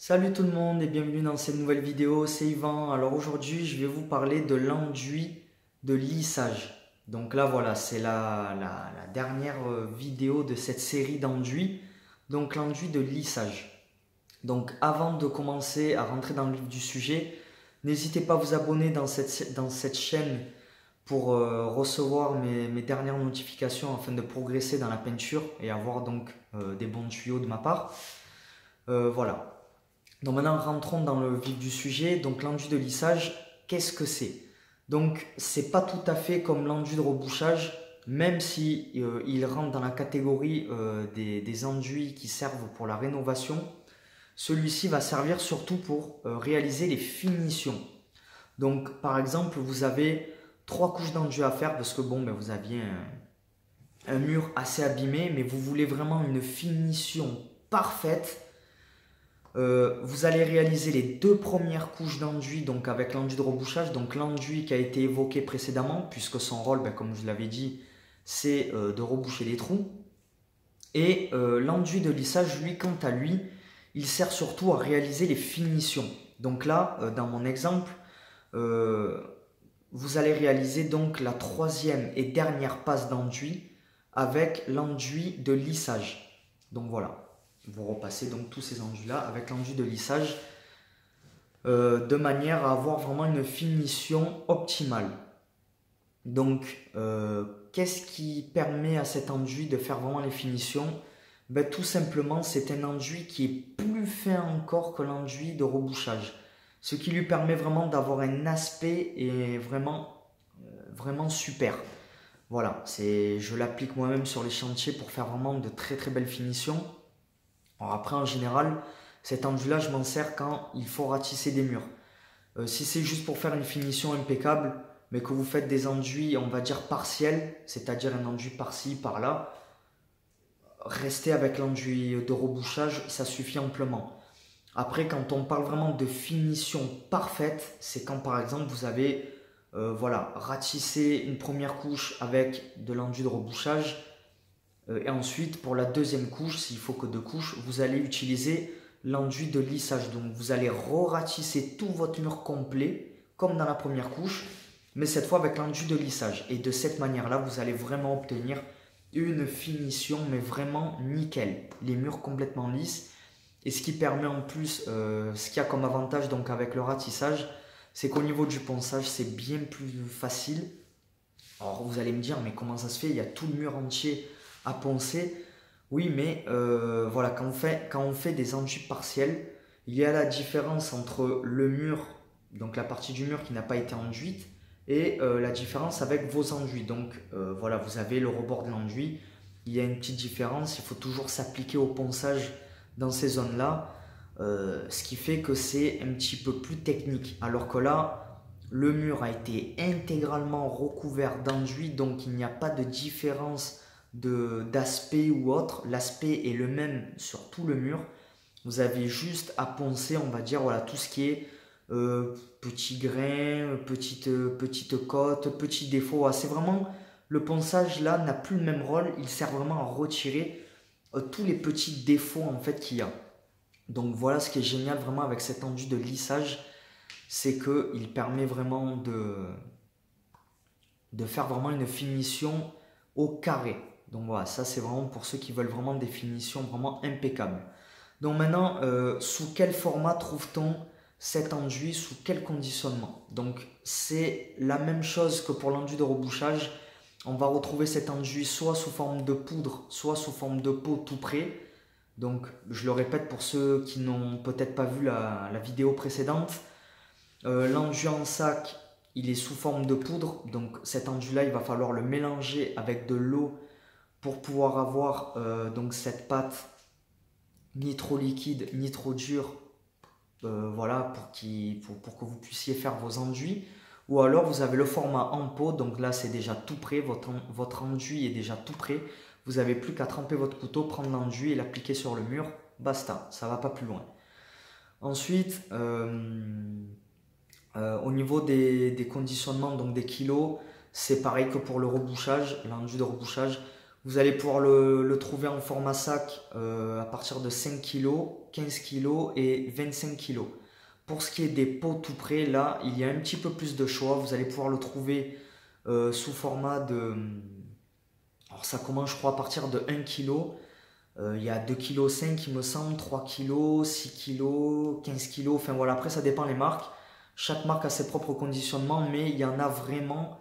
Salut tout le monde et bienvenue dans cette nouvelle vidéo, c'est Yvan. Alors aujourd'hui je vais vous parler de l'enduit de lissage. Donc là voilà, c'est la dernière vidéo de cette série d'enduits. Donc l'enduit de lissage. Donc avant de commencer à rentrer dans le vif du sujet, n'hésitez pas à vous abonner dans cette chaîne pour recevoir mes dernières notifications afin de progresser dans la peinture et avoir donc des bons tuyaux de ma part. Voilà. Donc maintenant rentrons dans le vif du sujet. Donc l'enduit de lissage, qu'est-ce que c'est? Donc c'est pas tout à fait comme l'enduit de rebouchage, même si il rentre dans la catégorie des enduits qui servent pour la rénovation. Celui-ci va servir surtout pour réaliser les finitions. Donc par exemple, vous avez 3 couches d'enduit à faire parce que bon, ben, vous aviez un mur assez abîmé, mais vous voulez vraiment une finition parfaite. Vous allez réaliser les 2 premières couches d'enduit, donc avec l'enduit de rebouchage, donc l'enduit qui a été évoqué précédemment, puisque son rôle, ben, comme je l'avais dit, c'est de reboucher les trous. Et l'enduit de lissage, lui, quant à lui, il sert surtout à réaliser les finitions. Donc là, dans mon exemple, euh, vous allez réaliser donc la 3e et dernière passe d'enduit avec l'enduit de lissage. Donc voilà. Vous repassez donc tous ces enduits là avec l'enduit de lissage de manière à avoir vraiment une finition optimale. Donc qu'est-ce qui permet à cet enduit de faire vraiment les finitions? Ben, tout simplement c'est un enduit qui est plus fin encore que l'enduit de rebouchage, ce qui lui permet vraiment d'avoir un aspect et vraiment super. Voilà, je l'applique moi-même sur les chantiers pour faire vraiment de très très belles finitions. Alors après, en général, cet enduit-là, je m'en sers quand il faut ratisser des murs. Si c'est juste pour faire une finition impeccable, mais que vous faites des enduits, on va dire partiels, c'est-à-dire un enduit par-ci, par-là, restez avec l'enduit de rebouchage, ça suffit amplement. Après, quand on parle vraiment de finition parfaite, c'est quand par exemple vous avez voilà, ratissé une première couche avec de l'enduit de rebouchage, et ensuite, pour la 2e couche, s'il faut que 2 couches, vous allez utiliser l'enduit de lissage. Donc vous allez re-ratisser tout votre mur complet, comme dans la première couche, mais cette fois avec l'enduit de lissage. Et de cette manière-là, vous allez vraiment obtenir une finition, mais vraiment nickel. Les murs complètement lisses. Et ce qui permet en plus, ce qu'il y a comme avantage donc avec le ratissage, c'est qu'au niveau du ponçage, c'est bien plus facile. Alors vous allez me dire, mais comment ça se fait? Il y a tout le mur entier à poncer. Oui, mais voilà, quand on fait des enduits partiels, il y a la différence entre le mur, donc la partie du mur qui n'a pas été enduite, et la différence avec vos enduits. Donc voilà, vous avez le rebord de l'enduit, il y a une petite différence, il faut toujours s'appliquer au ponçage dans ces zones-là, ce qui fait que c'est un petit peu plus technique. Alors que là, le mur a été intégralement recouvert d'enduit, donc il n'y a pas de différence d'aspect ou autre. L'aspect est le même sur tout le mur. Vous avez juste à poncer, on va dire, voilà, tout ce qui est petits grains, petite côte, petits défauts. Voilà, c'est vraiment, le ponçage là n'a plus le même rôle. Il sert vraiment à retirer tous les petits défauts en fait qu'il y a. Donc voilà ce qui est génial vraiment avec cet enduit de lissage, c'est qu'il permet vraiment de faire vraiment une finition au carré. Donc voilà, ça c'est vraiment pour ceux qui veulent vraiment des finitions vraiment impeccables. Donc maintenant, sous quel format trouve-t-on cet enduit, sous quel conditionnement? Donc c'est la même chose que pour l'enduit de rebouchage. On va retrouver cet enduit soit sous forme de poudre, soit sous forme de pot tout prêt. Donc je le répète pour ceux qui n'ont peut-être pas vu la vidéo précédente. L'enduit en sac, il est sous forme de poudre. Donc cet enduit-là, il va falloir le mélanger avec de l'eau pour pouvoir avoir donc cette pâte ni trop liquide ni trop dure, voilà, pour que vous puissiez faire vos enduits. Ou alors vous avez le format en pot, donc là c'est déjà tout prêt, votre enduit est déjà tout prêt. Vous n'avez plus qu'à tremper votre couteau, prendre l'enduit et l'appliquer sur le mur, basta, ça ne va pas plus loin. Ensuite, au niveau des conditionnements, donc des kilos, c'est pareil que pour le rebouchage, l'enduit de rebouchage. Vous allez pouvoir le trouver en format sac à partir de 5 kg, 15 kg et 25 kg. Pour ce qui est des pots tout prêts, là, il y a un petit peu plus de choix. Vous allez pouvoir le trouver sous format de... Alors ça commence, je crois, à partir de 1 kg. Il y a 2,5 kg, il me semble, 3 kg, 6 kg, 15 kg. Enfin voilà, après ça dépend les marques. Chaque marque a ses propres conditionnements, mais il y en a vraiment,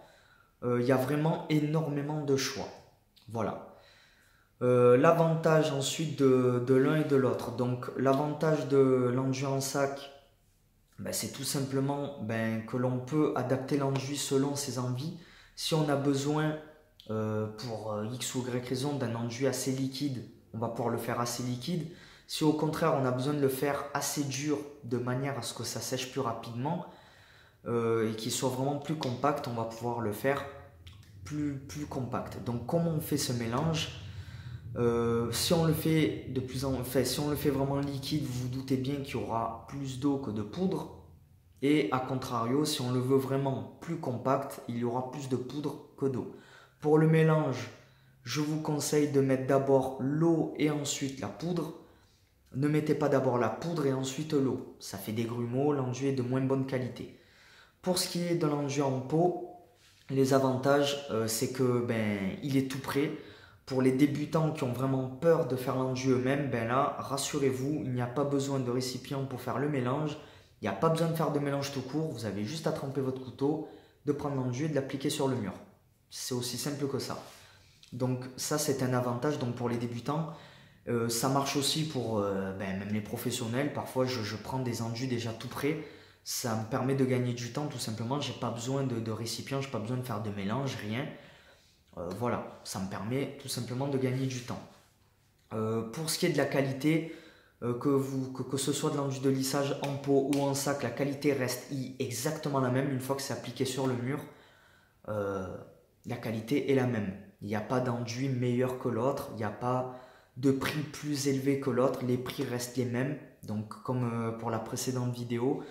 il y a vraiment énormément de choix. Voilà. L'avantage ensuite de l'un et de l'autre. Donc l'avantage de l'enduit en sac, ben, c'est tout simplement que l'on peut adapter l'enduit selon ses envies. Si on a besoin pour X ou Y raison d'un enduit assez liquide, on va pouvoir le faire assez liquide. Si au contraire on a besoin de le faire assez dur de manière à ce que ça sèche plus rapidement et qu'il soit vraiment plus compact, on va pouvoir le faire plus compact. Donc comment on fait ce mélange? Si on le fait si on le fait vraiment liquide, vous vous doutez bien qu'il y aura plus d'eau que de poudre. Et à contrario, si on le veut vraiment plus compact, il y aura plus de poudre que d'eau. Pour le mélange, je vous conseille de mettre d'abord l'eau et ensuite la poudre. Ne mettez pas d'abord la poudre et ensuite l'eau. Ça fait des grumeaux, l'enduit est de moins bonne qualité. Pour ce qui est de l'enduit en pot, les avantages, c'est que il est tout prêt. Pour les débutants qui ont vraiment peur de faire l'enduit eux-mêmes, là, rassurez-vous, il n'y a pas besoin de récipient pour faire le mélange. Il n'y a pas besoin de faire de mélange tout court. Vous avez juste à tremper votre couteau, de prendre l'enduit et de l'appliquer sur le mur. C'est aussi simple que ça. Donc ça, c'est un avantage donc pour les débutants. Ça marche aussi pour même les professionnels. Parfois, je prends des enduits déjà tout prêts. Ça me permet de gagner du temps tout simplement. Je n'ai pas besoin de récipient, je n'ai pas besoin de faire de mélange, rien. Voilà, ça me permet tout simplement de gagner du temps. Pour ce qui est de la qualité, que ce soit de l'enduit de lissage en pot ou en sac, la qualité reste exactement la même. Une fois que c'est appliqué sur le mur, la qualité est la même. Il n'y a pas d'enduit meilleur que l'autre, il n'y a pas de prix plus élevé que l'autre, les prix restent les mêmes. Donc comme pour la précédente vidéo,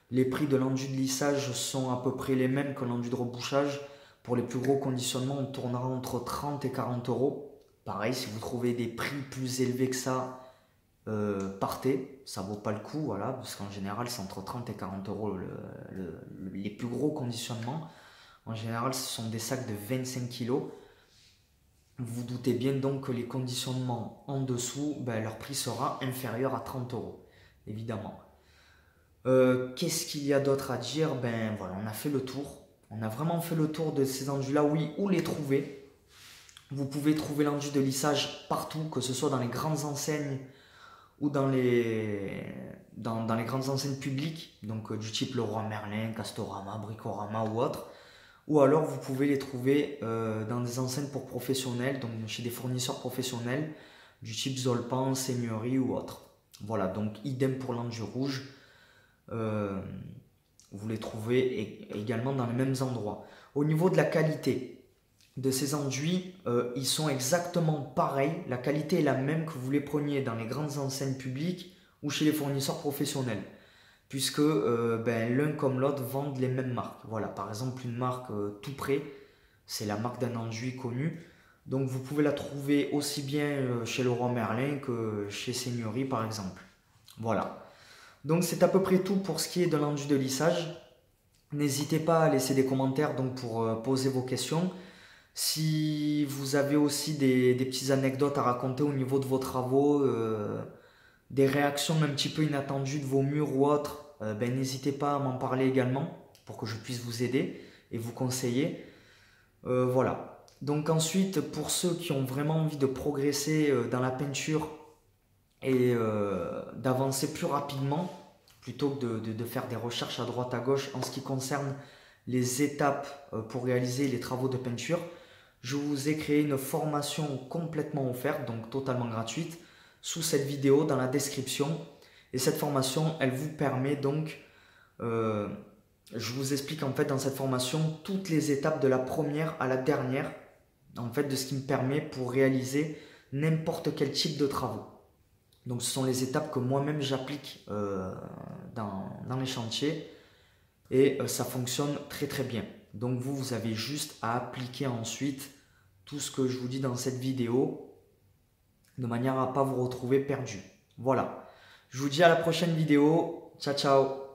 les prix de l'enduit de lissage sont à peu près les mêmes que l'enduit de rebouchage. Pour les plus gros conditionnements, on tournera entre 30 et 40 euros. Pareil, si vous trouvez des prix plus élevés que ça, partez, ça vaut pas le coup, voilà, parce qu'en général, c'est entre 30 et 40 euros les plus gros conditionnements. En général, ce sont des sacs de 25 kg. Vous vous doutez bien donc que les conditionnements en dessous, leur prix sera inférieur à 30 euros, évidemment. Qu'est-ce qu'il y a d'autre à dire? Voilà, on a fait le tour. On a vraiment fait le tour de ces enduits-là. Oui, où les trouver? Vous pouvez trouver l'enduit de lissage partout, que ce soit dans les grandes enseignes ou dans les grandes enseignes publiques, donc du type Leroy Merlin, Castorama, Bricorama ou autre. Ou alors vous pouvez les trouver dans des enseignes pour professionnels, donc chez des fournisseurs professionnels, du type Zolpan, Seigneurie ou autre. Voilà, donc idem pour l'enduit rouge. Vous les trouvez également dans les mêmes endroits. Au niveau de la qualité de ces enduits, ils sont exactement pareils. La qualité est la même que vous les preniez dans les grandes enseignes publiques ou chez les fournisseurs professionnels. Puisque l'un comme l'autre vendent les mêmes marques. Voilà, par exemple, une marque tout prêt, c'est la marque d'un enduit connu. Donc vous pouvez la trouver aussi bien chez Leroy Merlin que chez Seigneurie par exemple. Voilà. Donc c'est à peu près tout pour ce qui est de l'enduit de lissage. N'hésitez pas à laisser des commentaires donc, pour poser vos questions. Si vous avez aussi des petites anecdotes à raconter au niveau de vos travaux, des réactions un petit peu inattendues de vos murs ou autres, n'hésitez pas à m'en parler également pour que je puisse vous aider et vous conseiller. Voilà. Donc ensuite, pour ceux qui ont vraiment envie de progresser dans la peinture et d'avancer plus rapidement, plutôt que de faire des recherches à droite à gauche en ce qui concerne les étapes pour réaliser les travaux de peinture, je vous ai créé une formation complètement offerte, donc totalement gratuite, sous cette vidéo dans la description. Et cette formation, elle vous permet donc, je vous explique en fait dans cette formation toutes les étapes de la première à la dernière, en fait de ce qui me permet pour réaliser n'importe quel type de travaux. Donc ce sont les étapes que moi-même j'applique dans les chantiers et ça fonctionne très très bien. Donc vous avez juste à appliquer ensuite tout ce que je vous dis dans cette vidéo, de manière à ne pas vous retrouver perdu. Voilà. Je vous dis à la prochaine vidéo. Ciao, ciao.